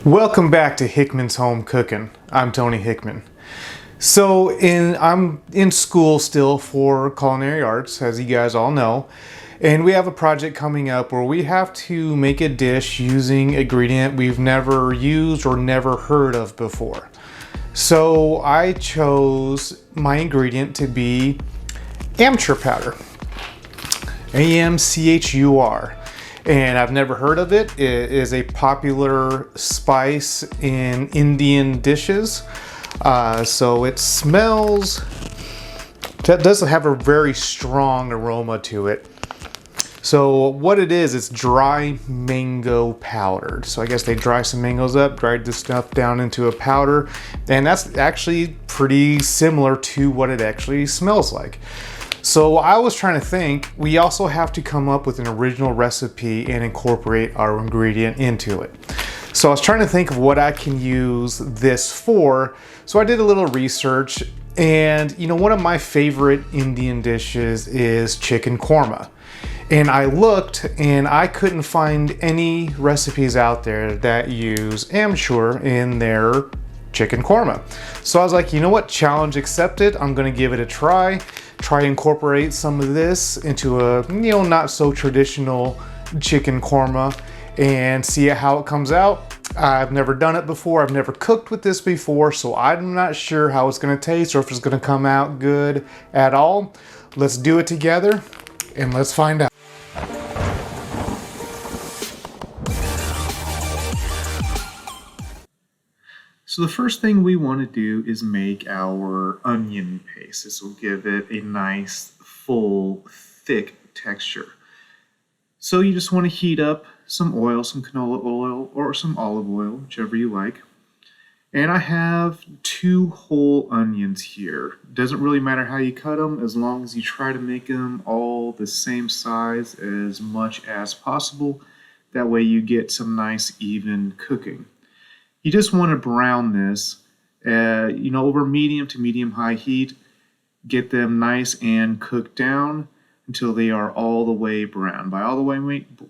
Welcome back to Hickman's Home Cooking. I'm Tony Hickman. I'm in school still for culinary arts, as you guys all know, and we have a project coming up where we have to make a dish using ingredient we've never used or never heard of before. So I chose my ingredient to be Amchur Powder, Amchur. And I've never heard of it. It is a popular spice in Indian dishes. So it smells, that doesn't have a very strong aroma to it. So what it is, it's dry mango powdered. So I guess they dry some mangoes up, dried this stuff down into a powder, and that's actually pretty similar to what it actually smells like. So I was trying to think, we also have to come up with an original recipe and incorporate our ingredient into it. So I was trying to think of what I can use this for. So I did a little research, and one of my favorite Indian dishes is Chicken Korma. And I looked and I couldn't find any recipes out there that use Amchur in their Chicken Korma. So I was like, you know what, challenge accepted. I'm gonna give it a try to incorporate some of this into a not so traditional chicken korma and see how it comes out. I've never done it before. I've never cooked with this before, so I'm not sure how it's gonna taste or if it's gonna come out good at all. Let's do it together and let's find out. So the first thing we want to do is make our onion paste. This will give it a nice, full, thick texture. So you just want to heat up some oil, some canola oil, or some olive oil, whichever you like. And I have 2 whole onions here. Doesn't really matter how you cut them, as long as you try to make them all the same size as much as possible. That way you get some nice, even cooking. You just want to brown this, over medium to medium-high heat. Get them nice and cooked down until they are all the way brown. By all the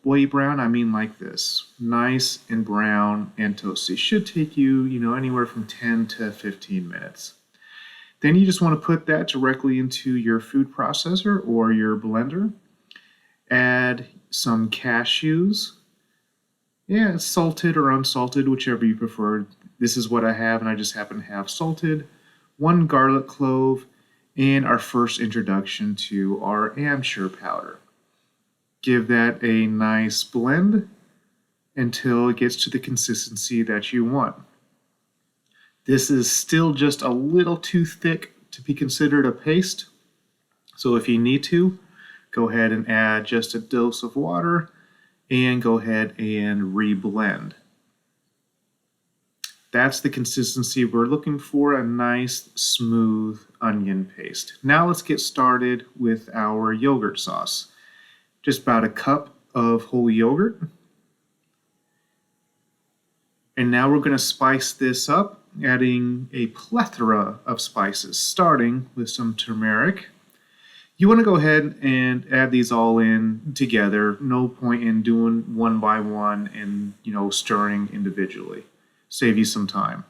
way brown, I mean like this. Nice and brown and toasty. It should take you, anywhere from 10 to 15 minutes. Then you just want to put that directly into your food processor or your blender. Add some cashews. Yeah, salted or unsalted, whichever you prefer. This is what I have, and I just happen to have salted. 1 garlic clove, and our first introduction to our Amchur powder. Give that a nice blend until it gets to the consistency that you want. This is still just a little too thick to be considered a paste, so if you need to, go ahead and add just a dose of water and go ahead and reblend. That's the consistency we're looking for, a nice smooth onion paste. Now let's get started with our yogurt sauce. Just about a cup of whole yogurt. And now we're going to spice this up, adding a plethora of spices, starting with some turmeric. You want to go ahead and add these all in together. No point in doing one by one and, stirring individually. Save you some time.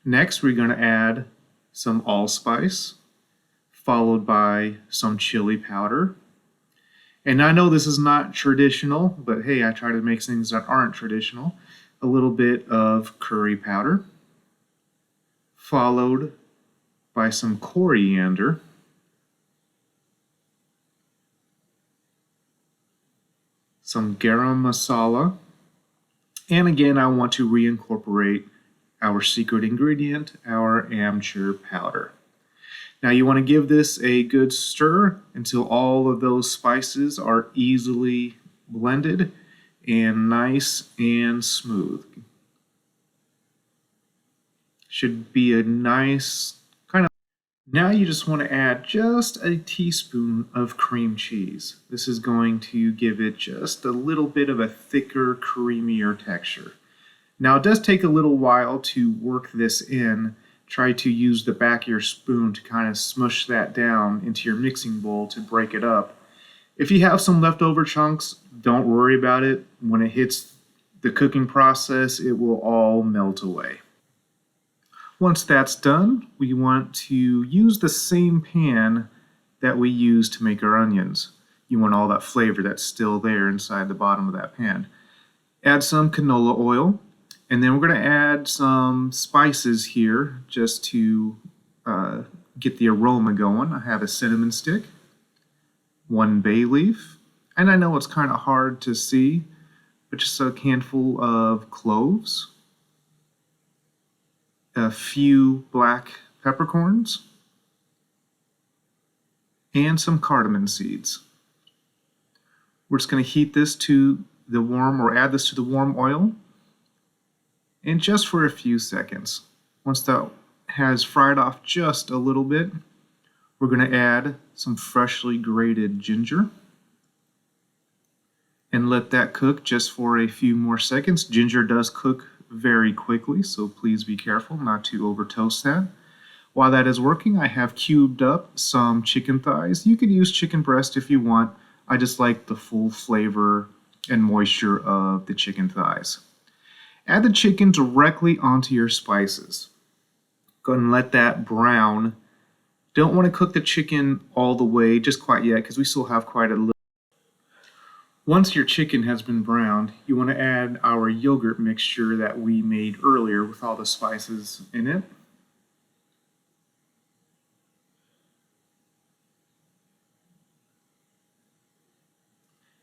Next, we're going to add some allspice, followed by some chili powder. And I know this is not traditional, but hey, I try to make things that aren't traditional. A little bit of curry powder, followed by some coriander. Some Garam Masala, and again, I want to reincorporate our secret ingredient, our Amchur powder. Now you want to give this a good stir until all of those spices are easily blended and nice and smooth. Should be a nice kind of. Now you just want to add just a teaspoon of cream cheese. This is going to give it just a little bit of a thicker, creamier texture. Now it does take a little while to work this in. Try to use the back of your spoon to kind of smush that down into your mixing bowl to break it up. If you have some leftover chunks, don't worry about it. When it hits the cooking process, it will all melt away. Once that's done, we want to use the same pan that we use to make our onions. You want all that flavor that's still there inside the bottom of that pan. Add some canola oil, and then we're going to add some spices here just to get the aroma going. I have a cinnamon stick, 1 bay leaf, and I know it's kind of hard to see, but just a handful of cloves, a few black peppercorns, and some cardamon seeds. We're just going to heat this to the warm, or add this to the warm oil, and just for a few seconds. Once that has fried off just a little bit, we're going to add some freshly grated ginger and let that cook just for a few more seconds. Ginger does cook very quickly, so please be careful not to over toast that. While that is working, I have cubed up some chicken thighs. You could use chicken breast if you want. I just like the full flavor and moisture of the chicken thighs. Add the chicken directly onto your spices. Go ahead and let that brown. Don't want to cook the chicken all the way just quite yet, because we still have quite a little. Once your chicken has been browned, you want to add our yogurt mixture that we made earlier with all the spices in it.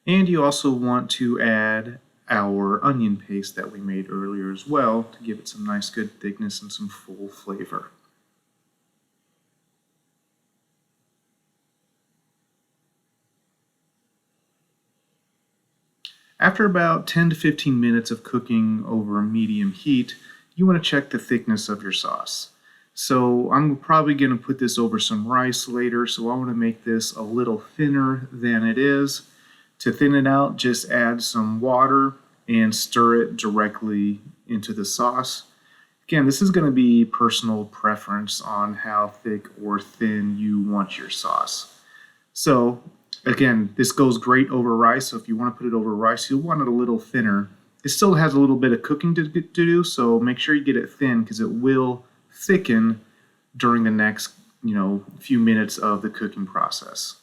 And you also want to add our onion paste that we made earlier as well to give it some nice good thickness and some full flavor. After about 10 to 15 minutes of cooking over a medium heat, you want to check the thickness of your sauce. So I'm probably going to put this over some rice later, so I want to make this a little thinner than it is. To thin it out, just add some water and stir it directly into the sauce. Again, this is going to be personal preference on how thick or thin you want your sauce. So again, this goes great over rice, so if you want to put it over rice, you'll want it a little thinner. It still has a little bit of cooking to do, so make sure you get it thin because it will thicken during the next few minutes of the cooking process.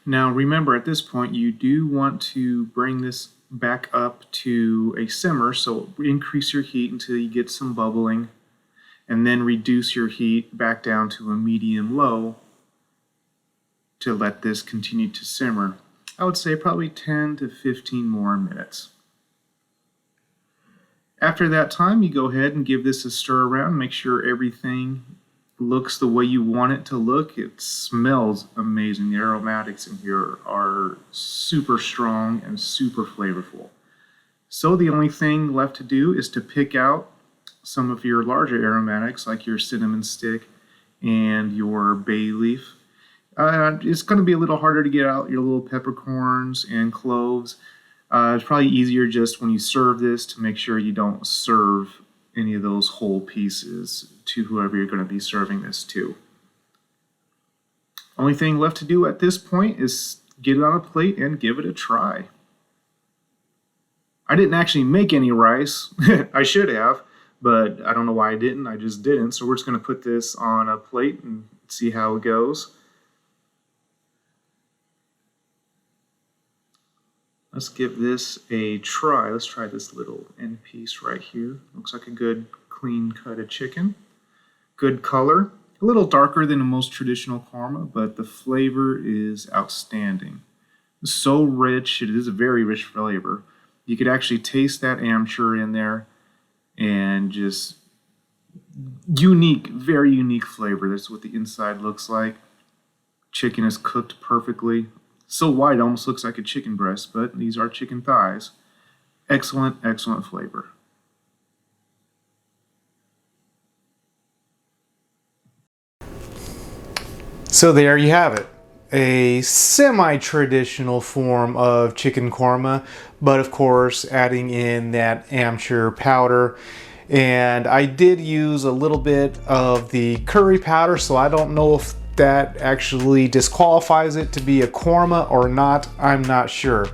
Now remember, at this point you do want to bring this back up to a simmer, so increase your heat until you get some bubbling, and then reduce your heat back down to a medium-low to let this continue to simmer. I would say probably 10 to 15 more minutes. After that time, you go ahead and give this a stir around, make sure everything looks the way you want it to look. It smells amazing. The aromatics in here are super strong and super flavorful. So the only thing left to do is to pick out some of your larger aromatics like your cinnamon stick and your bay leaf. It's going to be a little harder to get out your little peppercorns and cloves. It's probably easier just when you serve this to make sure you don't serve any of those whole pieces to whoever you're going to be serving this to. Only thing left to do at this point is get it on a plate and give it a try. I didn't actually make any rice. I should have, but I don't know why I didn't. I just didn't. So we're just going to put this on a plate and see how it goes. Let's give this a try. Let's try this little end piece right here. Looks like a good clean cut of chicken. Good color. A little darker than a most traditional korma, but the flavor is outstanding. It's so rich. It is a very rich flavor. You could actually taste that Amchur in there, and just unique, very unique flavor. That's what the inside looks like. Chicken is cooked perfectly. So white, almost looks like a chicken breast, but these are chicken thighs. Excellent, excellent flavor. So there you have it. A semi-traditional form of chicken korma, but of course adding in that Amchur powder. And I did use a little bit of the curry powder, so I don't know if that actually disqualifies it to be a korma or not. I'm not sure.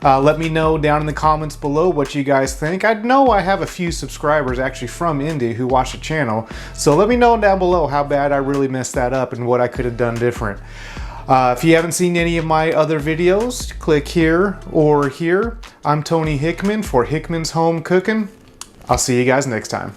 Let me know down in the comments below what you guys think. I know I have a few subscribers actually from India who watch the channel, so let me know down below how bad I really messed that up and what I could have done different. If you haven't seen any of my other videos, click here or here. I'm Tony Hickman for Hickman's Home Cooking. I'll see you guys next time.